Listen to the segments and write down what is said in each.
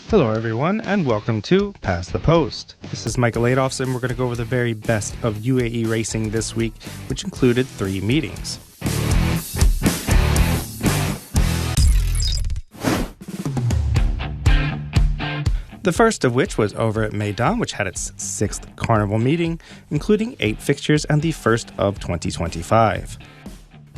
Hello everyone and welcome to Pass the Post. This is Michael Adolphs and we're going to go over the very best of UAE racing this week, which included 3 meetings. The first of which was over at Meydan, which had its 6th carnival meeting, including 8 fixtures and the first of 2025.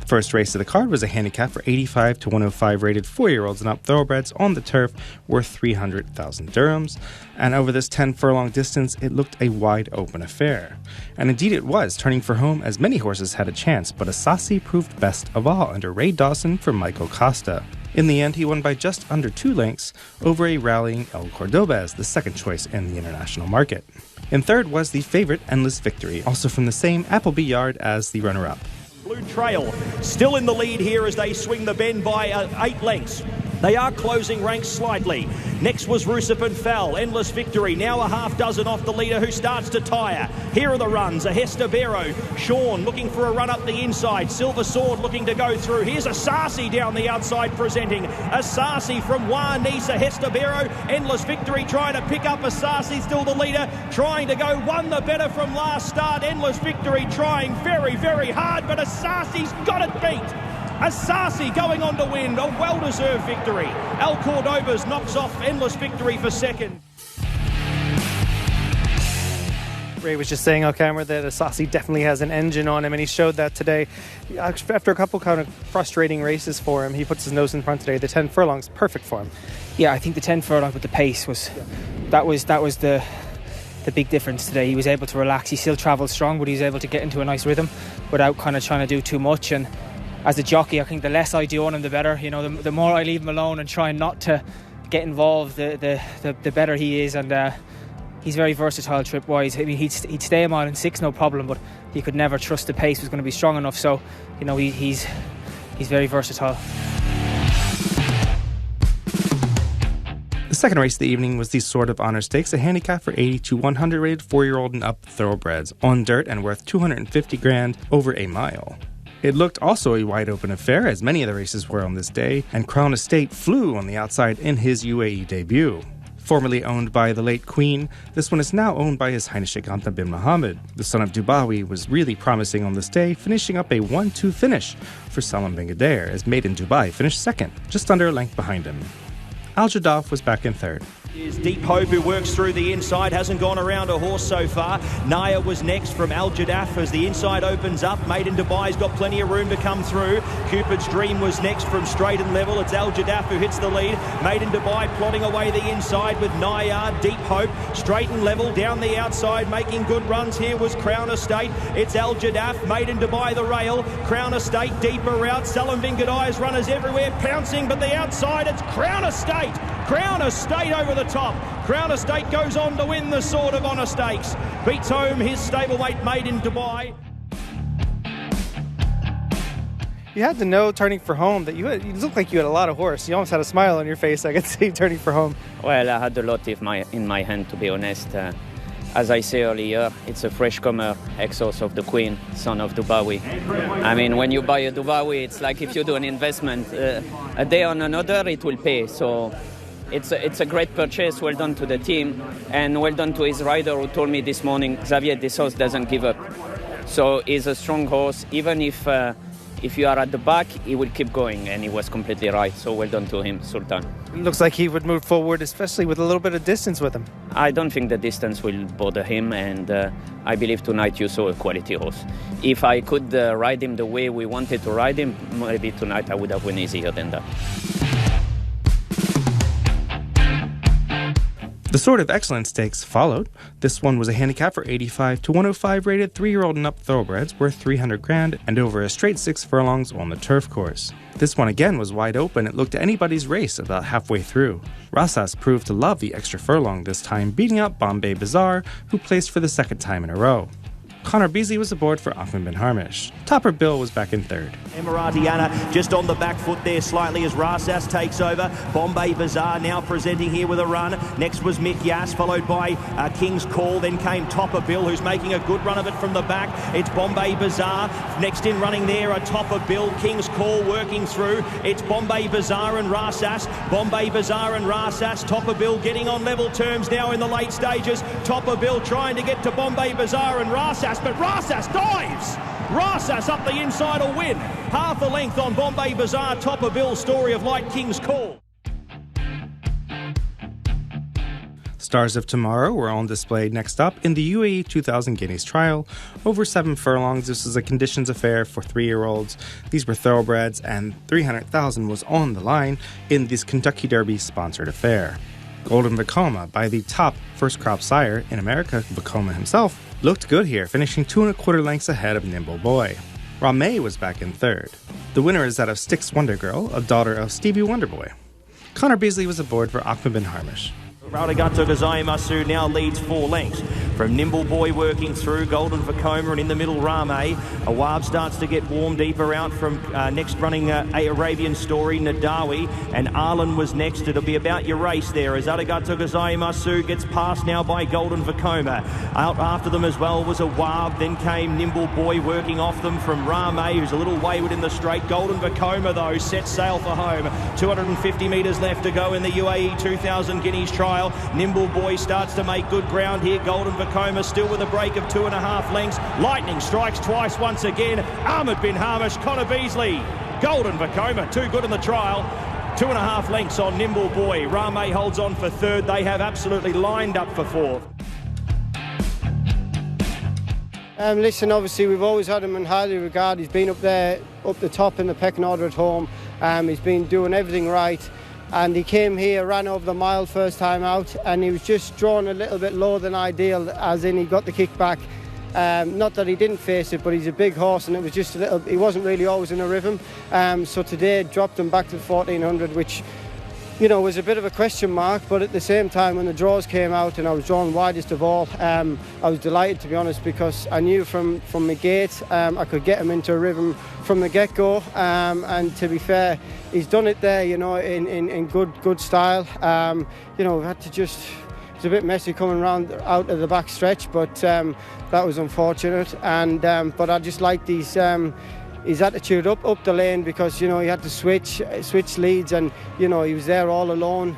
First race of the card was a handicap for 85 to 105 rated 4-year-olds and up thoroughbreds on the turf worth 300,000 dirhams, and over this 10 furlong distance it looked a wide open affair. And indeed it was, turning for home as many horses had a chance, but Asasi proved best of all under Ray Dawson for Michael Costa. In the end, he won by just under 2 lengths over a rallying El Cordobés, the second choice in the international market. In third was the favourite Endless Victory, also from the same Appleby yard as the runner-up. Blue Trail still in the lead here as they swing the bend by 8 lengths. They are closing ranks slightly. Next was Rusip and Fell. Endless Victory, now a half dozen off the leader who starts to tire. Here are the runs. A Hester Barrow. Sean looking for a run up the inside. Silver Sword looking to go through. Here's Asasi down the outside presenting. Asasi from Wanisa. Hester Barrow. Endless Victory trying to pick up Asasi, still the leader. Trying to go one the better from last start. Endless Victory trying very, very hard, but Asasi's got it beat. Asasi going on to win, a well-deserved victory. El Cordobés knocks off Endless Victory for second. Ray was just saying on camera that Asasi definitely has an engine on him, and he showed that today. After a couple kind of frustrating races for him, he puts his nose in front today. The 10 furlongs, perfect for him. Yeah, I think the 10 furlong with the pace was that was the big difference today. He was able to relax. He still travelled strong, but he was able to get into a nice rhythm without kind of trying to do too much. And as a jockey, I think the less I do on him, the better. You know, the more I leave him alone and try not to get involved, the better he is. And he's very versatile trip-wise. I mean, he'd stay a mile in 6, no problem, but he could never trust the pace was going to be strong enough. So, you know, he's very versatile. The second race of the evening was the Sword of Honor Stakes, a handicap for 80 to 100 rated 4-year-old and up thoroughbreds on dirt and worth 250 grand over a mile. It looked also a wide-open affair, as many of the races were on this day, and Crown Estate flew on the outside in his UAE debut. Formerly owned by the late Queen, this one is now owned by His Highness Sheikh Anta bin Mohammed. The son of Dubawi was really promising on this day, finishing up a 1-2 finish for Salam bin Ghadir, as Meydan Dubai finished second, just under a length behind him. Al Jadaf was back in third. Is Deep Hope, who works through the inside, hasn't gone around a horse so far. Naya was next from Al Jadaf as the inside opens up. Meydan Dubai's got plenty of room to come through. Cupid's Dream was next from straight and level. It's Al Jadaf who hits the lead. Meydan Dubai plodding away the inside with Naya. Deep Hope straight and level down the outside, making good runs. Here was Crown Estate. It's Al Jadaf. Meydan Dubai the rail. Crown Estate deeper out. Salam bin Ghadir's runners everywhere pouncing, but the outside, it's Crown Estate. Crown Estate over the top. Crown Estate goes on to win the Sword of Honor Stakes. Beats home his stablemate Meydan Dubai. You had to know, turning for home, that you looked like you had a lot of horse. You almost had a smile on your face, I could see, turning for home. Well, I had a lot in my hand, to be honest. As I say earlier, it's a fresh comer, ex-horse of the Queen, son of Dubawi. I mean, when you buy a Dubawi, it's like if you do an investment, a day on another, it will pay. So it's a great purchase. Well done to the team, and well done to his rider who told me this morning, Xavier, this horse doesn't give up. So he's a strong horse. Even if you are at the back, he will keep going, and he was completely right. So well done to him, Sultan. It looks like he would move forward, especially with a little bit of distance with him. I don't think the distance will bother him, and I believe tonight you saw a quality horse. If I could ride him the way we wanted to ride him, maybe tonight I would have won easier than that. The Sword of Excellence Stakes followed. This one was a handicap for 85 to 105 rated 3-year-old and up thoroughbreds worth 300 grand and over a straight 6 furlongs on the turf course. This one again was wide open. It looked anybody's race about halfway through. Rasas proved to love the extra furlong this time, beating out Bombay Bazaar, who placed for the second time in a row. Connor Beasley was aboard for Ahmed bin Harmish. Topper Bill was back in third. Emiratiana just on the back foot there slightly as Rasas takes over. Bombay Bazaar now presenting here with a run. Next was Mick Yass, followed by King's Call. Then came Topper Bill, who's making a good run of it from the back. It's Bombay Bazaar. Next in running there are Topper Bill. King's Call working through. It's Bombay Bazaar and Rasas. Bombay Bazaar and Rasas. Topper Bill getting on level terms now in the late stages. Topper Bill trying to get to Bombay Bazaar and Rasas, but Rasas dives! Rasas up the inside will win. Half a length on Bombay Bazaar. Topper Bill, Story of Light, King's Call. Stars of Tomorrow were on display next up in the UAE 2000 Guineas Trial. Over 7 furlongs, this was a conditions affair for 3-year-olds. These were thoroughbreds, and 300,000 was on the line in this Kentucky Derby sponsored affair. Golden Vacoma, by the top first crop sire in America, Vacoma himself, looked good here, finishing 2 1/4 lengths ahead of Nimble Boy. Rameh was back in third. The winner is that of Styx Wonder Girl, a daughter of Stevie Wonder Boy. Connor Beasley was aboard for Ahmed bin Harmish. Radagato Gazai Masu now leads 4 lengths. From Nimble Boy working through, Golden Vacoma, and in the middle Rameh. Awab starts to get warm deeper out from next running Arabian Story, Nadawi, and Arlen was next. It'll be about your race there as Radagato Gazai Masu gets passed now by Golden Vacoma. Out after them as well was Awab, then came Nimble Boy working off them from Rameh, who's a little wayward in the straight. Golden Vacoma though sets sail for home. 250 metres left to go in the UAE 2000 Guineas Trial. Nimble Boy starts to make good ground here. Golden Vacoma still with a break of 2.5 lengths. Lightning strikes twice once again. Ahmed bin Harmish, Connor Beasley. Golden Vacoma, too good in the trial. 2.5 lengths on Nimble Boy. Rameh holds on for third. They have absolutely lined up for fourth. Listen, obviously we've always had him in highly regard. He's been up there, up the top in the pecking order at home. He's been doing everything right. And he came here, ran over the mile first time out, and he was just drawn a little bit lower than ideal, as in he got the kick back. Not that he didn't face it, but he's a big horse, and it was just a little, he wasn't really always in a rhythm. So today dropped him back to 1400, which, you know, was a bit of a question mark, but at the same time when the draws came out and I was drawn widest of all, I was delighted, to be honest, because I knew from my gate I could get him into a rhythm from the get-go, and to be fair, he's done it there, you know, in good style. You know, we've had to just, it's a bit messy coming round out of the back stretch, but that was unfortunate. And but I just like these his attitude up the lane, because, you know, he had to switch leads, and, you know, he was there all alone.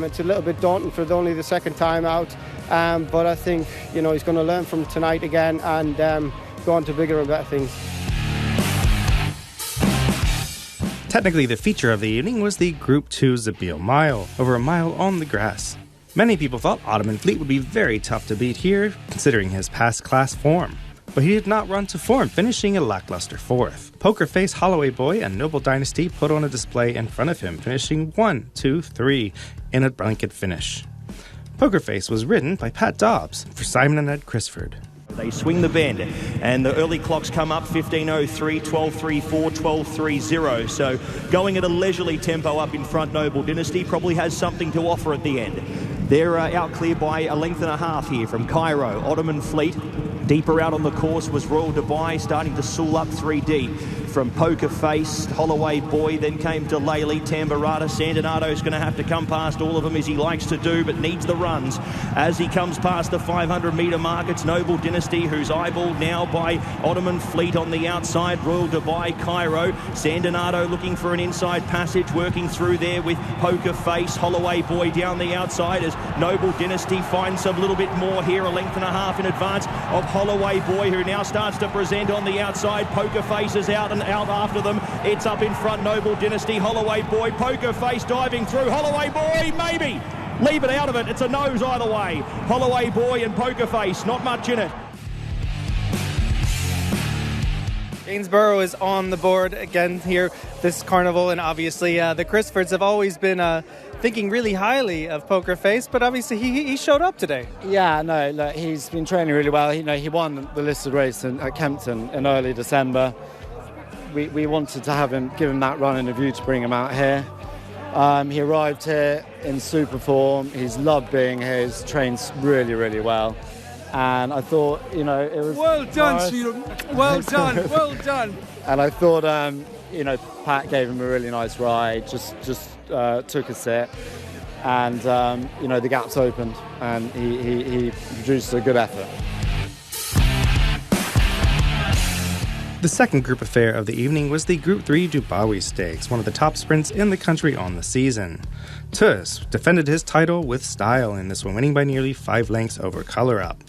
It's a little bit daunting for only the second time out, but I think, you know, he's going to learn from tonight again and go on to bigger and better things. Technically, the feature of the evening was the Group 2 Zabeel Mile, over a mile on the grass. Many people thought Ottoman Fleet would be very tough to beat here, considering his past class form. But he did not run to form, finishing a lackluster 4th. Poker Face, Holloway Boy, and Noble Dynasty put on a display in front of him, finishing 1, 2, 3 in a blanket finish. Poker Face was ridden by Pat Dobbs for Simon and Ed Crisford. They swing the bend, and the early clocks come up 15:03, 12:34, 12:30. So going at a leisurely tempo up in front, Noble Dynasty probably has something to offer at the end. They're out clear by a length and a half here from Cairo. Ottoman Fleet. Deeper out on the course was Royal Dubai, starting to sool up 3D. From Poker Face, Holloway Boy, then came Delaley, Tamburrata. Sandonato's going to have to come past all of them, as he likes to do, but needs the runs. As he comes past the 500-metre mark, it's Noble Dynasty, who's eyeballed now by Ottoman Fleet on the outside. Royal Dubai, Cairo. Sandonato looking for an inside passage, working through there with Poker Face. Holloway Boy down the outside as Noble Dynasty finds a little bit more here, a length and a half in advance of Holloway Boy, who now starts to present on the outside. Poker Face is out and out after them. It's up in front, Noble Dynasty, Holloway Boy, Poker Face diving through. Holloway Boy, maybe. Leave it out of it. It's a nose either way. Holloway Boy and Poker Face, not much in it. Gainsborough is on the board again here this carnival, and obviously the Crisfords have always been thinking really highly of Poker Face, but obviously he showed up today. Yeah, no, look, he's been training really well. He won the listed race at Kempton in early December. We wanted to have him, give him that run in a view to bring him out here. He arrived here in super form. He's loved being here. He's trained really, really well. And I thought, it was... Well done, Sheeran. Well done, well done. And I thought, Pat gave him a really nice ride, just took a sit. And, the gaps opened and he produced a good effort. The second group affair of the evening was the Group 3 Dubawi Stakes, one of the top sprints in the country on the season. Tuz defended his title with style in this one, winning by nearly 5 lengths over Color Up.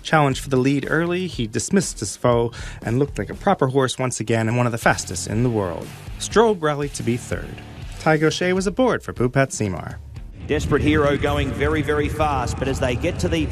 Challenged for the lead early, he dismissed his foe and looked like a proper horse once again and one of the fastest in the world. Strobe rallied to be third. Ty Gaucher was aboard for Bhupat Seymour. Desperate Hero going very, very fast, but as they get to the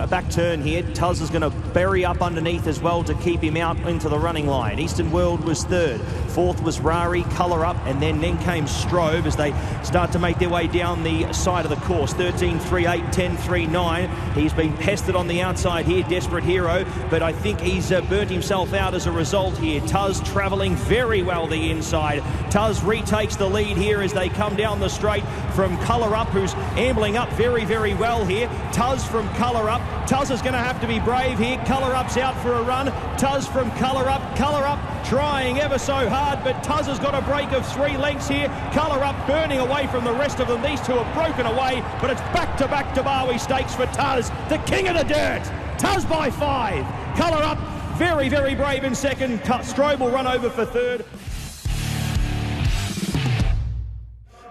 back turn here, Tuz is going to bury up underneath as well to keep him out into the running line. Eastern World was third. Fourth was Rari, Colour Up, and then came Strobe as they start to make their way down the side of the course. 13.38, 10.39. He's been pestered on the outside here, Desperate Hero, but I think he's burnt himself out as a result here. Tuz travelling very well the inside. Tuz retakes the lead here as they come down the straight from Colour Up, who's ambling up very, very well here. Tuz from Colour Up. Tuz is going to have to be brave here. Colour Up's out for a run. Tuz from Colour Up. Colour Up trying ever so hard, but Tuz has got a break of 3 lengths here. Colour Up burning away from the rest of them. These two have broken away, but it's back-to-back Dubawi Stakes for Tuz, the king of the dirt. Tuz by 5. Colour Up very, very brave in second. Strobe will run over for third.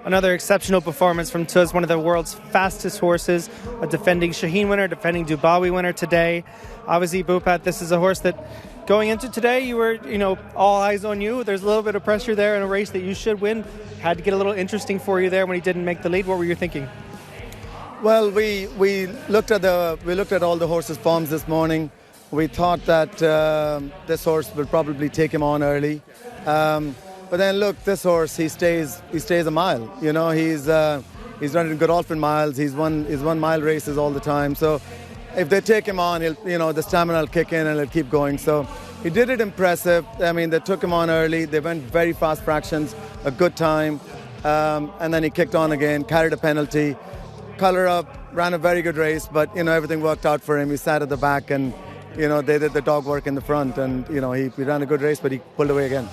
Another exceptional performance from Tuz, one of the world's fastest horses, a defending Shaheen winner, defending Dubawi winner today. Obviously, Bhupat, this is a horse that going into today, you were, all eyes on you. There's a little bit of pressure there in a race that you should win. Had to get a little interesting for you there when he didn't make the lead. What were you thinking? Well, we looked at all the horses' forms this morning. We thought that this horse would probably take him on early. But then look, this horse, he stays a mile. He's running good Godolphin miles. He's won mile races all the time. So if they take him on, the stamina will kick in and he'll keep going. So he did it impressive. I mean, they took him on early. They went very fast fractions, a good time. And then he kicked on again, carried a penalty. Colour Up ran a very good race, but, everything worked out for him. He sat at the back and, they did the dog work in the front. And, he ran a good race, but he pulled away again.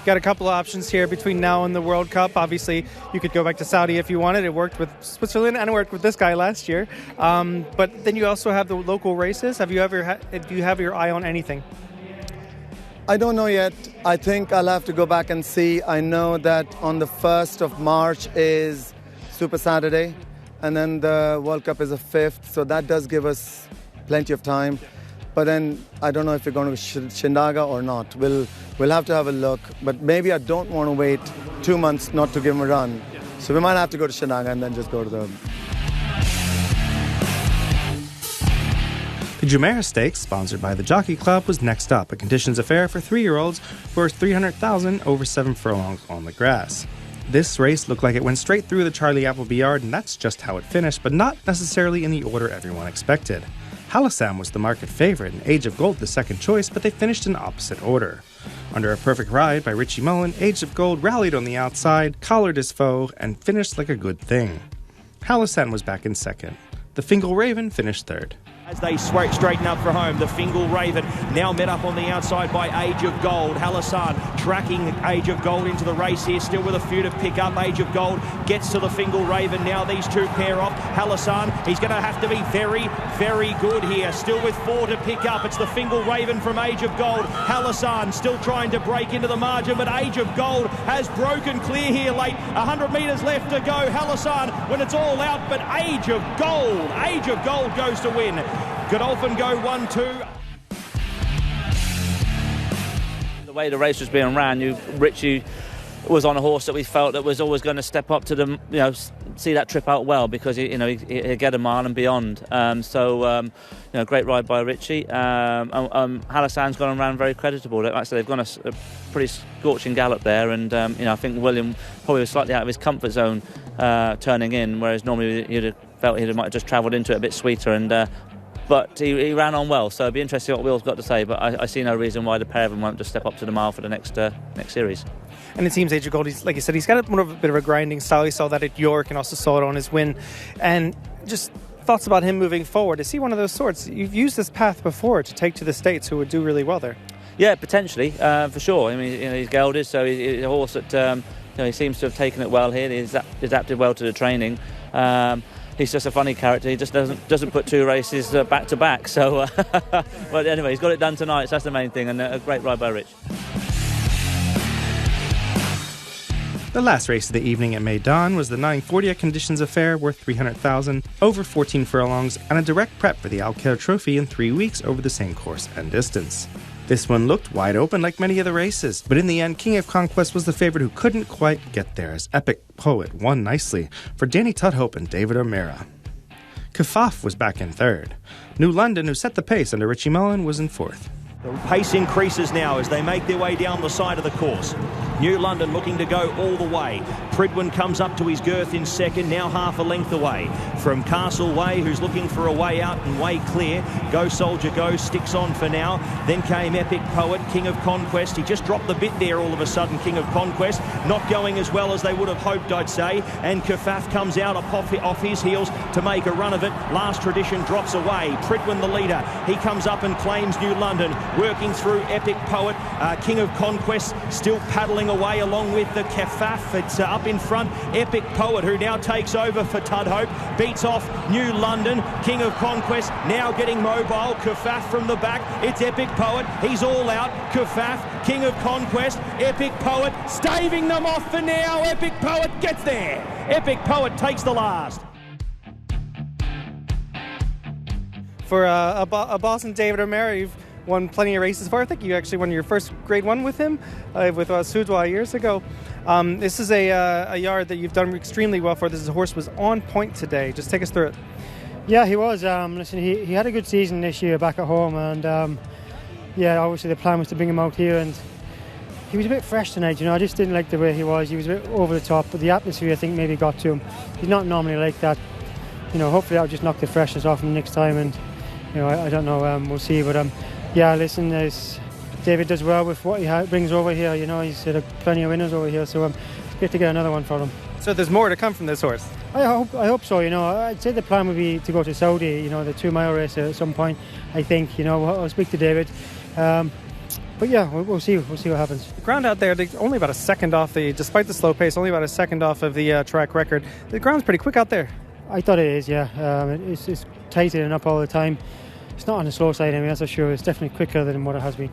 Got a couple of options here between now and the World Cup. Obviously, you could go back to Saudi if you wanted. It worked with Switzerland and it worked with this guy last year. But then you also have the local races. Do you have your eye on anything? I don't know yet. I think I'll have to go back and see. I know that on the 1st of March is Super Saturday, and then the World Cup is the 5th, so that does give us plenty of time. But then I don't know if we're going to Shindaga or not. We'll have to have a look. But maybe I don't want to wait 2 months not to give him a run. So we might have to go to Shindaga and then just go to the... The Jumeirah Stakes, sponsored by the Jockey Club, was next up, a conditions affair for 3-year-olds worth $300,000 over 7 furlongs on the grass. This race looked like it went straight through the Charlie Appleby yard, and that's just how it finished, but not necessarily in the order everyone expected. Halisam was the market favorite and Age of Gold the second choice, but they finished in opposite order. Under a perfect ride by Richie Mullen, Age of Gold rallied on the outside, collared his foe, and finished like a good thing. Halisam was back in second. The Fingal Raven finished third. As they straighten up for home, the Fingal Raven now met up on the outside by Age of Gold. Halissan tracking Age of Gold into the race here, still with a few to pick up. Age of Gold gets to the Fingal Raven. Now these two pair off. Halissan, he's going to have to be very, very good here. Still with 4 to pick up. It's the Fingal Raven from Age of Gold. Halissan still trying to break into the margin, but Age of Gold has broken clear here late. 100 metres left to go. Halissan when it's all out, but Age of Gold goes to win. Godolphin go 1-2. The way the race was being ran, Richie was on a horse that we felt that was always going to step up to the, see that trip out well, because he'd get a mile and beyond. Great ride by Richie. Halissan's gone and ran very creditable. Like I said, they've gone a pretty scorching gallop there, and I think William probably was slightly out of his comfort zone turning in, whereas normally you'd have felt he might have just travelled into it a bit sweeter, but he ran on well, so it'd be interesting what Will's got to say. But I see no reason why the pair of them won't just step up to the mile for the next series. And it seems Age of Gold, like you said, he's got a bit of a grinding style. You saw that at York and also saw it on his win. And just thoughts about him moving forward? Is he one of those sorts? You've used this path before to take to the States who would do really well there. Yeah, potentially, for sure. I mean, he's gelded, so he's a horse that he seems to have taken it well here. He's adapted well to the training. He's just a funny character. He just doesn't put two races back to back. So, but anyway, he's got it done tonight. So that's the main thing, and a great ride by Rich. The last race of the evening at Meydan was the 940 Conditions Affair, worth $300,000, over 14 furlongs, and a direct prep for the Alcaire Trophy in 3 weeks over the same course and distance. This one looked wide open like many of the races, but in the end, King of Conquest was the favourite who couldn't quite get there as Epic Poet won nicely for Danny Tudhope and David O'Meara. Kafaf was back in third. New London, who set the pace under Richie Mullen, was in fourth. The pace increases now as they make their way down the side of the course. New London looking to go all the way. Pridwin comes up to his girth in second, now half a length away. From Castle Way, who's looking for a way out and way clear. Go Soldier Go sticks on for now. Then came Epic Poet, King of Conquest. He just dropped the bit there all of a sudden, King of Conquest. Not going as well as they would have hoped, I'd say. And Kafaf comes out off his heels to make a run of it. Last Tradition drops away. Pridwin the leader. He comes up and claims New London. Working through Epic Poet. King of Conquest still paddling away along with the Kafaf. It's up in front. Epic Poet, who now takes over for Tudhope, beats off New London. King of Conquest now getting mobile. Kafaf from the back. It's Epic Poet. He's all out. Kafaf, King of Conquest. Epic Poet staving them off for now. Epic Poet gets there. Epic Poet takes the last. For a boss and David O'Meara, you've won plenty of races for. I think you actually won your first Grade 1 with him, with Soudois years ago. This is a yard that you've done extremely well for. This horse was on point today. Just take us through it. Yeah, he was. Listen, he had a good season this year back at home, and obviously the plan was to bring him out here, and he was a bit fresh tonight. I just didn't like the way he was. He was a bit over the top, but the atmosphere I think maybe got to him. He's not normally like that. Hopefully that'll just knock the freshness off him next time, and I don't know. We'll see, but listen, David does well with what he brings over here. He's had plenty of winners over here, so it's great to get another one for him. So there's more to come from this horse? I hope so. I'd say the plan would be to go to Saudi, the 2-mile race at some point, I think. I'll speak to David. But yeah, we'll see what happens. The ground out there, only about a second off despite the slow pace, only about a second off of the track record. The ground's pretty quick out there. I thought it is, yeah. It's tightening up all the time. It's not on the slow side, that's for sure. It's definitely quicker than what it has been.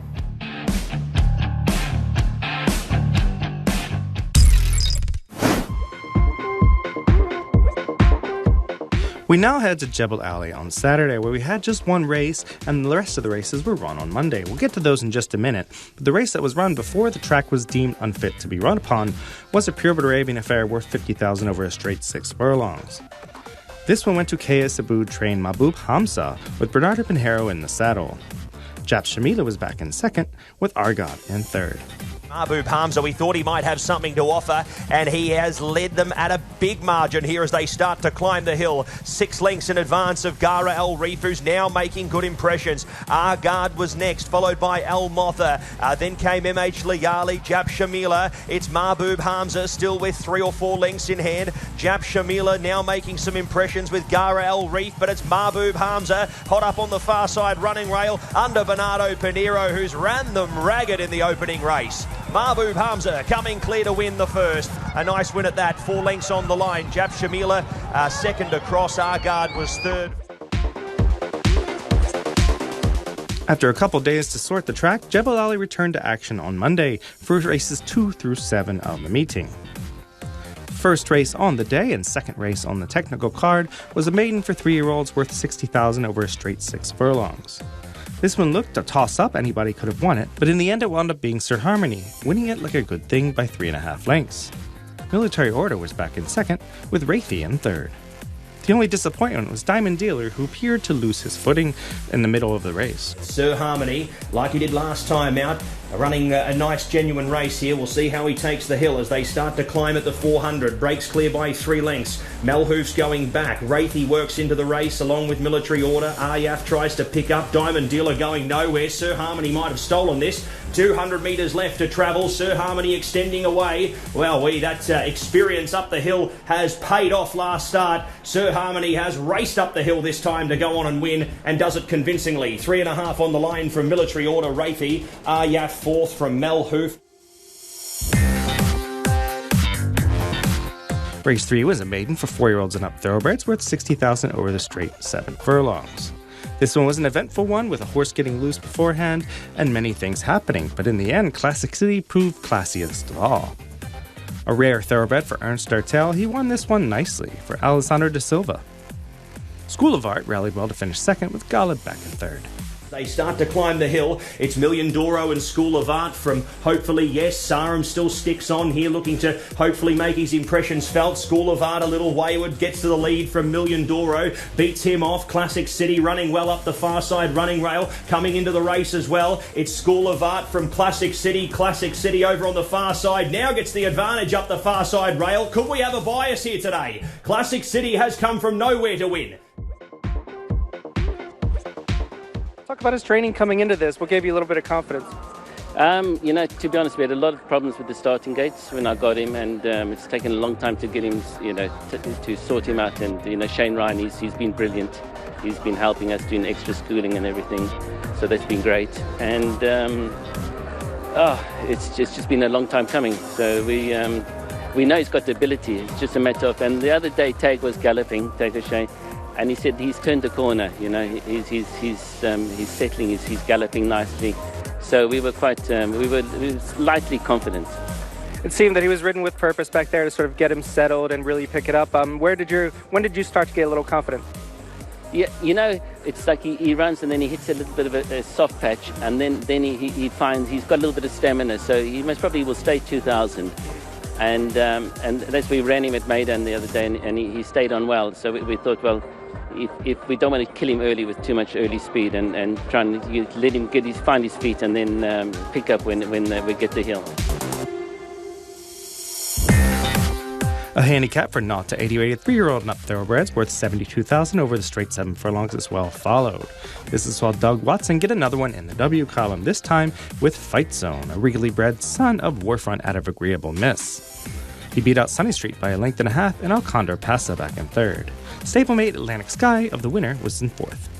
We now head to Jebel Ali on Saturday, where we had just one race, and the rest of the races were run on Monday. We'll get to those in just a minute, but the race that was run before the track was deemed unfit to be run upon was a purebred Arabian affair worth $50,000 over a straight 6 furlongs. This one went to Kayas Aboud trained Mahbub Hamza with Bernardo Pinheiro in the saddle. Jap Shamila was back in second, with Argod in third. Mahbub Hamza, we thought he might have something to offer, and he has led them at a big margin here as they start to climb the hill. 6 lengths in advance of Gara El Reef, who's now making good impressions. Argard was next, followed by Al Motha. Then came MH Layali, Jap Shamila. It's Mahbub Hamza still with 3 or 4 lengths in hand. Jap Shamila now making some impressions with Gara El Reef, but it's Mahbub Hamza hot up on the far side running rail under Bernardo Pinheiro, who's ran them ragged in the opening race. Mahbub Hamza coming clear to win the first. A nice win at that. 4 lengths on the line. Jap Shamila second across. Argard was third. After a couple days to sort the track, Jebel Ali returned to action on Monday for races 2 through 7 of the meeting. First race on the day and second race on the technical card was a maiden for 3-year-olds worth $60,000 over a straight 6 furlongs. This one looked a toss-up, anybody could have won it, but in the end it wound up being Sir Harmony, winning it like a good thing by 3.5 lengths. Military Order was back in second, with Rafie in third. The only disappointment was Diamond Dealer, who appeared to lose his footing in the middle of the race. Sir Harmony, like he did last time out, running a nice genuine race here. We'll see how he takes the hill as they start to climb at the 400. Breaks clear by 3 lengths. Melhoof's going back. Rafie works into the race along with Military Order. Aryaf tries to pick up. Diamond Dealer going nowhere. Sir Harmony might have stolen this. 200 metres left to travel. Sir Harmony extending away. Well, that experience up the hill has paid off last start. Sir Harmony has raced up the hill this time to go on and win, and does it convincingly. 3.5 on the line from Military Order Rafi. Aryaf fourth from Mel Hoof. Race 3 was a maiden for 4-year-olds and up thoroughbreds worth $60,000 over the straight 7 furlongs. This one was an eventful one with a horse getting loose beforehand and many things happening, but in the end, Classic City proved classiest of all. A rare thoroughbred for Ernst Dartel, he won this one nicely for Alessandro da Silva. School of Art rallied well to finish second with Galib back in third. They start to climb the hill. It's Million Doro and School of Art from hopefully, yes, Sarum still sticks on here, looking to hopefully make his impressions felt. School of Art a little wayward, gets to the lead from Million Doro, beats him off. Classic City running well up the far side running rail, coming into the race as well. It's School of Art from Classic City. Classic City over on the far side now gets the advantage up the far side rail. Could we have a bias here today? Classic City has come from nowhere to win. Talk about his training coming into this. What gave you a little bit of confidence? To be honest, we had a lot of problems with the starting gates when I got him, and it's taken a long time to get him, to sort him out. And, Shane Ryan, he's been brilliant. He's been helping us doing extra schooling and everything. So that's been great. And, it's just been a long time coming. So we know he's got the ability. It's just a matter of, and the other day Tag was galloping, Tag O'Shea, and he said he's turned the corner, he's settling, he's galloping nicely. So we were lightly confident. It seemed that he was ridden with purpose back there to sort of get him settled and really pick it up. When did you start to get a little confident? Yeah, it's like he runs and then he hits a little bit of a soft patch, and then he finds he's got a little bit of stamina, so he most probably will stay 2,000. And that's why we ran him at Meydan the other day, and he stayed on well. So we thought, well, if we don't want to kill him early with too much early speed, and try and let him find his feet and then pick up when we get the hill. A handicap for 0 to 80 rated 3-year-old and up thoroughbreds worth $72,000 over the straight 7 furlongs as well followed. This is while Doug Watson get another one in the W column, this time with Fight Zone, a regally bred son of Warfront out of Agreeable Miss. He beat out Sunny Street by a length and a half, and Alcondor Pasa back in third. Stablemate Atlantic Sky of the winner was in fourth.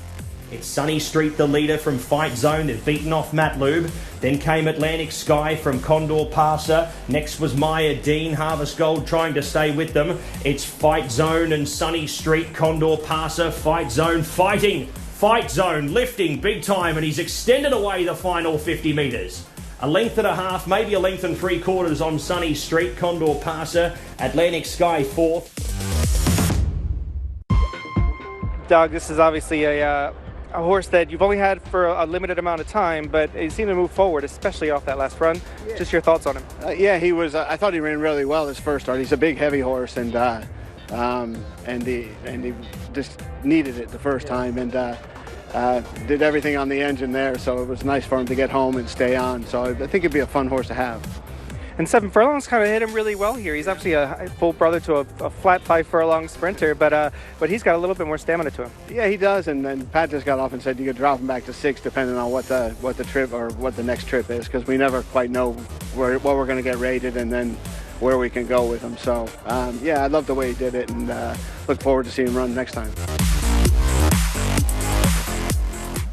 It's Sunny Street, the leader from Fight Zone. They've beaten off Matt Lube. Then came Atlantic Sky from Condor Pasa. Next was Maya Dean. Harvest Gold trying to stay with them. It's Fight Zone and Sunny Street, Condor Pasa. Fight Zone fighting. Fight Zone lifting big time, and he's extended away the final 50 metres. A length and a half, maybe a length and 3/4 on Sunny Street, Condor Pasa. Atlantic Sky fourth. Doug, this is obviously a horse that you've only had for a limited amount of time, but he seemed to move forward, especially off that last run. Yeah. Just your thoughts on him? He was. I thought he ran really well his first start. He's a big, heavy horse, and he just needed it the first time, and did everything on the engine there. So it was nice for him to get home and stay on. So I think it'd be a fun horse to have. And 7 furlongs kind of hit him really well here. He's actually a full brother to a flat 5 furlong sprinter, but he's got a little bit more stamina to him. Yeah, he does. And then Pat just got off and said you could drop him back to 6 depending on what the trip or what the next trip is, because we never quite know what we're going to get rated and then where we can go with him. So I love the way he did it, and look forward to seeing him run next time.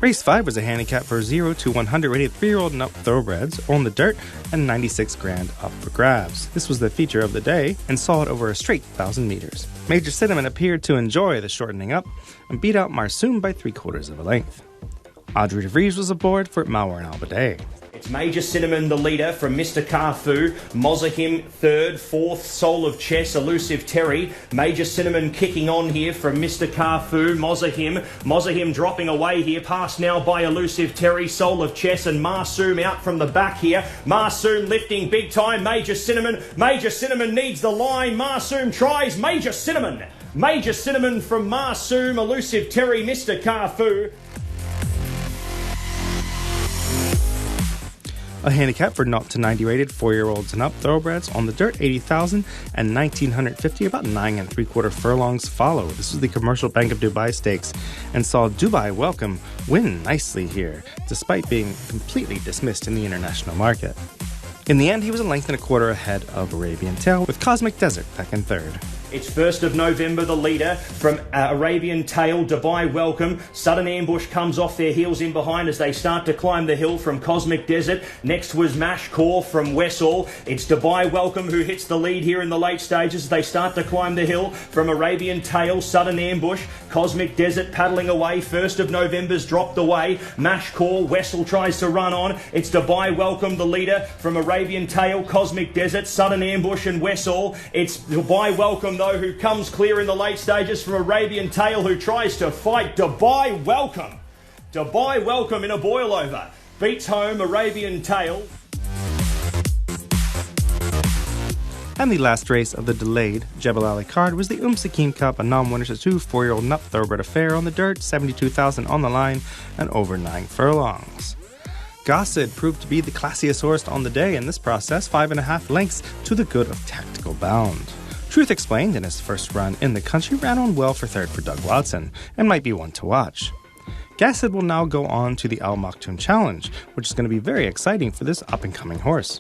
Race 5 was a handicap for 0 to 100 rated 3-year-old and up thoroughbreds on the dirt, and $96,000 up for grabs. This was the feature of the day and saw it over a straight 1,000 meters. Major Cinnamon appeared to enjoy the shortening up and beat out Marsoom by 3/4 of a length. Audrey DeVries was aboard for Mauer and Albadea. It's Major Cinnamon, the leader, from Mr. Carfu. Mozahim third, fourth, Soul of Chess, Elusive Terry. Major Cinnamon kicking on here from Mr. Carfu. Mozahim dropping away here, passed now by Elusive Terry, Soul of Chess, and Marsoom out from the back here. Marsoom lifting big time. Major Cinnamon needs the line. Marsoom tries. Major Cinnamon from Marsoom, Elusive Terry, Mr. Carfu. A handicap for 0 to 90 rated 4-year-olds and up thoroughbreds on the dirt, 80,000 and 1,950, about 9 3/4 furlongs follow. This was the Commercial Bank of Dubai Stakes and saw Dubai Welcome win nicely here, despite being completely dismissed in the international market. In the end, he was a length and a quarter ahead of Arabian Tail, with Cosmic Desert back in third. It's 1st of November, the leader from Arabian Tail, Dubai Welcome. Sudden Ambush comes off their heels in behind as they start to climb the hill from Cosmic Desert. Next was Mash Core from Wessel. It's Dubai Welcome who hits the lead here in the late stages as they start to climb the hill from Arabian Tail, Sudden Ambush. Cosmic Desert paddling away. 1st of November's dropped away. Mash Core, Wessel tries to run on. It's Dubai Welcome, the leader from Arabian Tail, Cosmic Desert, Sudden Ambush and Wessel. It's Dubai Welcome, who comes clear in the late stages from Arabian Tail, who tries to fight Dubai Welcome. Dubai Welcome in a boil-over. Beats home Arabian Tail. And the last race of the delayed Jebel Ali card was the Sakim Cup, a non-winner to 2 4-year-old nut thoroughbred affair on the dirt, 72,000 on the line and over 9 furlongs. Gossett proved to be the classiest horse on the day in this process, 5.5 lengths to the good of Tactical Bound. Truth Explained, in his first run in the country, ran on well for third for Doug Watson and might be one to watch. Gossett will now go on to the Al Maktoum Challenge, which is going to be very exciting for this up-and-coming horse.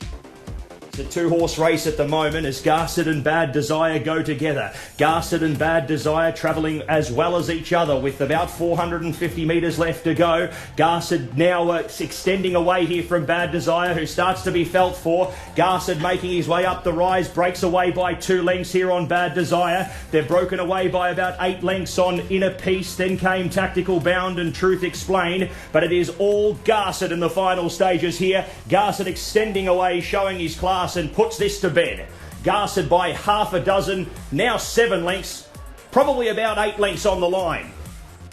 It's a 2-horse race at the moment as Gossett and Bad Desire go together. Gossett and Bad Desire travelling as well as each other with about 450 metres left to go. Gossett now extending away here from Bad Desire, who starts to be felt for. Gossett making his way up the rise, breaks away by 2 lengths here on Bad Desire. They're broken away by about 8 lengths on Inner Peace. Then came Tactical Bound and Truth Explained. But it is all Gossett in the final stages here. Gossett extending away, showing his class, and puts this to bed. Gossett by half a dozen, now 7 lengths, probably about 8 lengths on the line.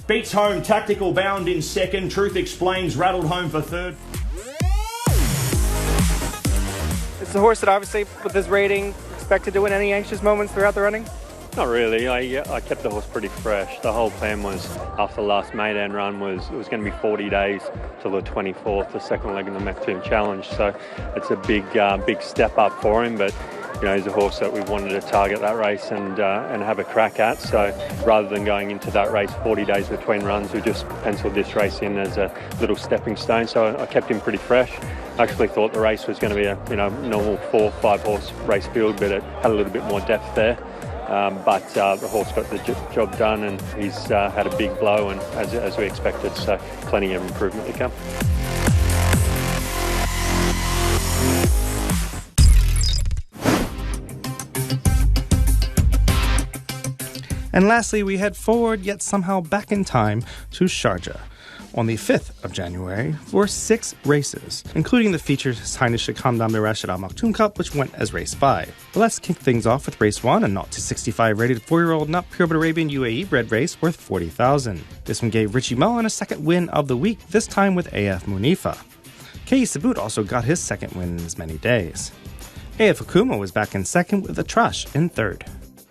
Beats home Tactical Bound in second. Truth Explains rattled home for third. It's a horse that obviously, with his rating, expected to win. Any anxious moments throughout the running? Not really. I kept the horse pretty fresh. The whole plan was, after the last Meydan run, it was going to be 40 days till the 24th, the second leg in the Maktoum Challenge. So it's a big step up for him. But you know, he's a horse that we wanted to target that race and have a crack at. So rather than going into that race 40 days between runs, we just penciled this race in as a little stepping stone. So I kept him pretty fresh. I actually thought the race was going to be a normal 4-5 horse race field, but it had a little bit more depth there. But the horse got the job done, and he's had a big blow, and as we expected, so plenty of improvement to come. And lastly, we head forward, yet somehow back in time, to Sharjah on the 5th of January for 6 races, including the featured His Highness Sheikh Hamdan bin Rashid Al Maktoum Cup, which went as race 5. But let's kick things off with race 1, a 0 to 65 rated 4-year-old nut purebred Arabian UAE bred race worth 40,000. This one gave Richie Mullen a second win of the week, this time with AF Munifa. K.E. Sabut also got his second win in as many days. AF Hukuma was back in second with Atrash in third.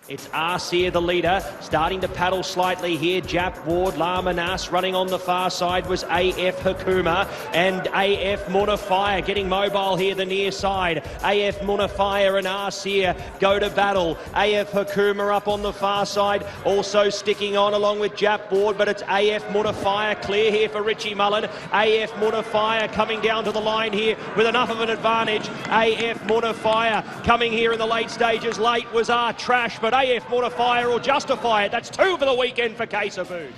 It's Arsia, the leader, starting to paddle slightly here. Jap Ward, La Manas running on the far side was AF Hakuma and AF Munafire getting mobile here the near side. AF Munafire and Arsia go to battle. AF Hakuma up on the far side, also sticking on along with Jap Ward, but it's AF Munafire clear here for Richie Mullen. AF Munafire coming down to the line here with enough of an advantage. AF Munafire coming here in the late stages. Late was Trash, but AF Munafire will justify it. That's 2 for the weekend for K.E. Sabut.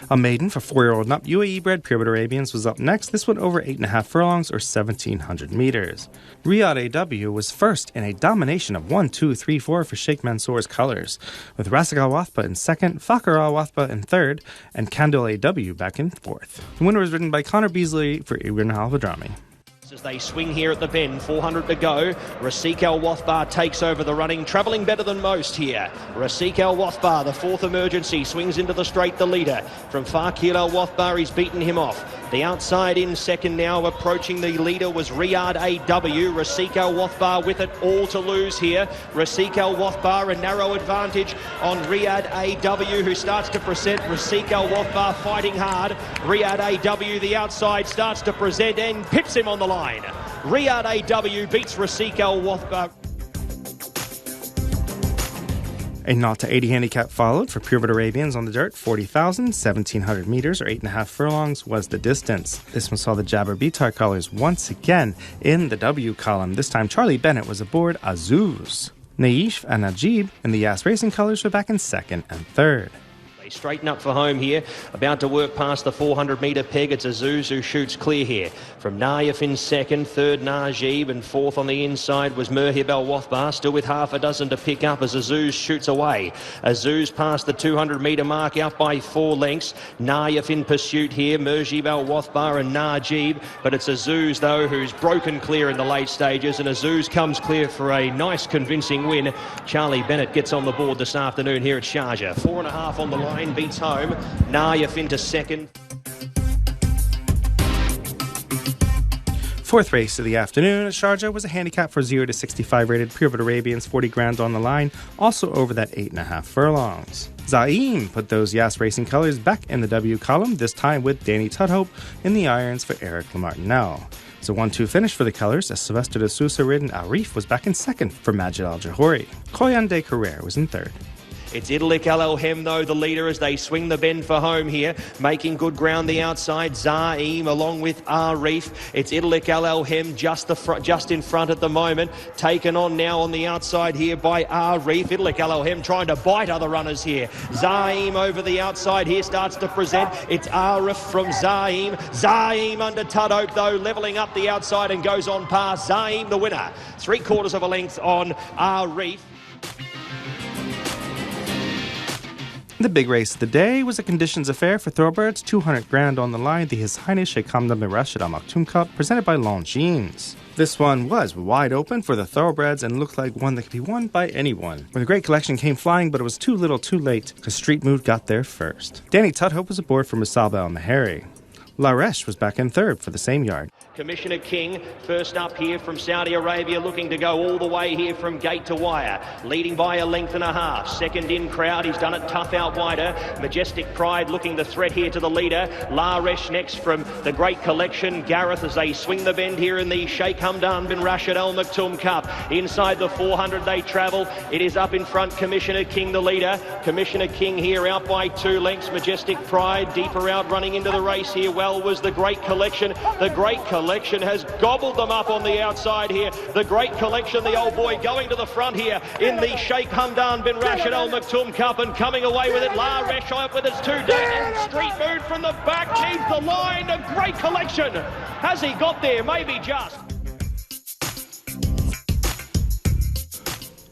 A maiden for 4-year-old nut UAE bred purebred Arabians was up next. This one over 8.5 furlongs or 1,700 meters. Riyadh AW was first in a domination of 1, 2, 3, 4 for Sheikh Mansour's colors, with Rasik Al Wathba in second, Fakhr Al Wathba in third, and Kandil AW back in fourth. The winner was ridden by Connor Beasley for Ibn Al Hadrami. As they swing here at the bend, 400 to go. Rasik Al Wathbar takes over the running, travelling better than most here. Rasik Al Wathbar, the fourth emergency, swings into the straight, the leader. From Fakir Al Wathbar, he's beaten him off. The outside in second now, approaching the leader was Riyadh AW. Rasik Al Wathbar with it all to lose here. Rasik Al Wathbar, a narrow advantage on Riyadh AW, who starts to present. Rasik Al Wathbar fighting hard. Riyadh AW, the outside, starts to present and pips him on the line. Riyadh AW beats Rasik Al Wathbar. A 0 to 80 handicap followed for Pure Arabians on the dirt. 40,000, 1,700 meters or 8.5 furlongs was the distance. This one saw the Jabber Bitar colors once again in the W column. This time Charlie Bennett was aboard Azuz. Naif and Najib in the Yas Racing colors were back in second and third. Straighten up for home here, about to work past the 400-metre peg. It's Azuz who shoots clear here. From Naif in second, third Najib, and fourth on the inside was Merhib Al Wathbar, still with half a dozen to pick up as Azuz shoots away. Azuz past the 200-metre mark, out by 4 lengths. Naif in pursuit here, Merhib Al Wathbar and Najib, but it's Azuz though who's broken clear in the late stages, and Azuz comes clear for a nice convincing win. Charlie Bennett gets on the board this afternoon here at Sharjah. 4.5 on the line. Beats home. Naif into second. Fourth race of the afternoon at Sharjah was a handicap for 0 to 65 rated Pure Arabians, 40 grand on the line, also over that 8.5 furlongs. Zaim put those Yas Racing colors back in the W column, this time with Danny Tudhope in the irons for Eric Lamartinelle. It's a 1-2 finish for the colors as Sylvester de Sousa ridden Arif was back in second for Majid Al Johori. Koyan de Carrere was in third. It's Idlik Al-Elhem, though, the leader as they swing the bend for home here. Making good ground the outside. Zaim along with Arif. It's Idlik Al-Elhem just in front at the moment. Taken on now on the outside here by Arif. Idlik Al-Elhem trying to bite other runners here. Zaim over the outside here starts to present. It's Arif from Zaim. Zaim under Tudhope, though, levelling up the outside and goes on past. Zaim the winner. 3/4 of a length on Arif. The big race of the day was a conditions affair for thoroughbreds, 200 grand on the line, the His Highness Sheikh Hamdan bin Rashid Al Maktoum Cup, presented by Longines. This one was wide open for the thoroughbreds and looked like one that could be won by anyone. When the great collection came flying, but it was too little too late, because Street Mood got there first. Danny Tudhope was aboard for Musalba Al Mahari. Laresh was back in third for the same yard. Commissioner King, first up here from Saudi Arabia, looking to go all the way here from gate to wire, leading by a length and a half. Second in crowd, he's done it tough out wider. Majestic Pride looking the threat here to the leader. Laresh next from the Great Collection. Gareth as they swing the bend here in the Sheikh Hamdan bin Rashid Al Maktoum Cup. Inside the 400 they travel. It is up in front, Commissioner King the leader. Commissioner King here out by 2 lengths. Majestic Pride deeper out running into the race here. Well was the Great Collection. The Great Collection has gobbled them up on the outside here. The Great Collection, the old boy, going to the front here in the Sheikh Hamdan bin Rashid Al Maktoum Cup and coming away with it. Laresh up with its 2 days and Street Mood from the back needs the line. The Great Collection. Has he got there? Maybe just.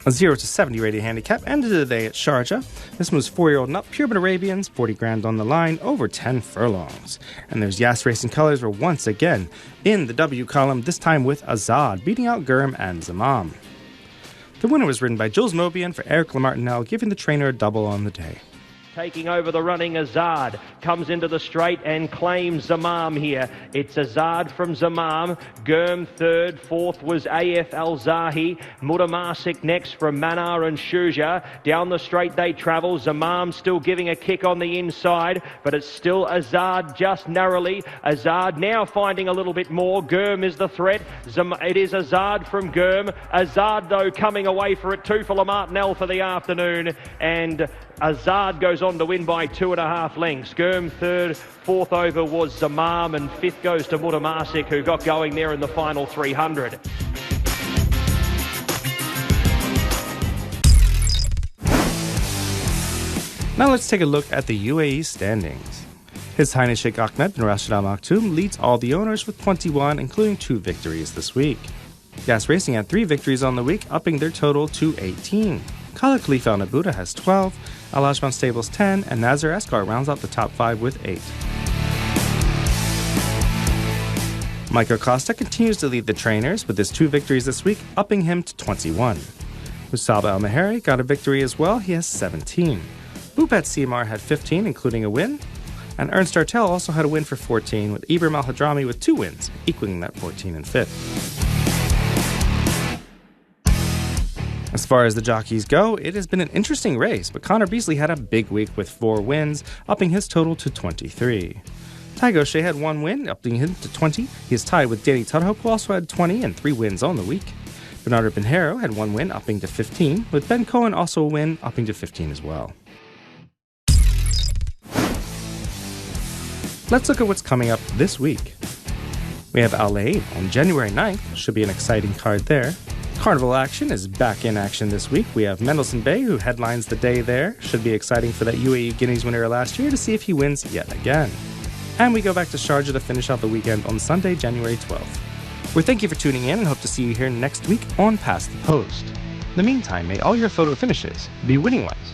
A 0 to 70 rated handicap ended the day at Sharjah. This one was 4-year-old and up, Pure Arabians, 40 grand on the line, over 10 furlongs. And those Yas Racing colors were once again in the W column, this time with Azad, beating out Gurm and Zamam. The winner was ridden by Jules Mobian for Eric Lamartinelle, giving the trainer a double on the day. Taking over the running, Azad comes into the straight and claims Zamam here. It's Azad from Zamam. Gurm third. Fourth was AF Al-Zahi. Mutamasik next from Manar and Shuja. Down the straight they travel. Zamam still giving a kick on the inside, but it's still Azad just narrowly. Azad now finding a little bit more. Gurm is the threat. It is Azad from Gurm. Azad, though, coming away for it too for Lamartinelle for the afternoon. And Azad goes on to win by 2.5 lengths. Gurm third, fourth over was Zamam, and fifth goes to Mutamasik, who got going there in the final 300. Now let's take a look at the UAE standings. His Highness Sheikh Ahmed bin Rashid Al Maktoum leads all the owners with 21, including 2 victories this week. Yas Racing had 3 victories on the week, upping their total to 18. Khalid Khalifa Al Nabuda has 12, Al Ajman Stables 10, and Nazir Eskar rounds out the top 5 with 8. Mike Acosta continues to lead the trainers with his 2 victories this week, upping him to 21. Musab El-Meheri got a victory as well, he has 17. Bhupat Seymour had 15, including a win, and Ernst Artel also had a win for 14, with Ibrahim Al-Hadrami with 2 wins, equaling that 14 and 5th. As far as the jockeys go, it has been an interesting race, but Connor Beasley had a big week with 4 wins, upping his total to 23. Ty Gaucher had 1 win, upping him to 20. He is tied with Danny Tudhope, who also had 20 and 3 wins on the week. Bernardo Pinheiro had 1 win, upping to 15, with Ben Cohen also a win, upping to 15 as well. Let's look at what's coming up this week. We have Al-Ain on January 9th, should be an exciting card there. Carnival action is back in action this week. We have Mendelssohn Bay, who headlines the day there. Should be exciting for that UAE Guineas winner last year to see if he wins yet again. And we go back to Sharjah to finish out the weekend on Sunday, January 12th. We thank you for tuning in and hope to see you here next week on Past the Post. In the meantime, may all your photo finishes be winning ones.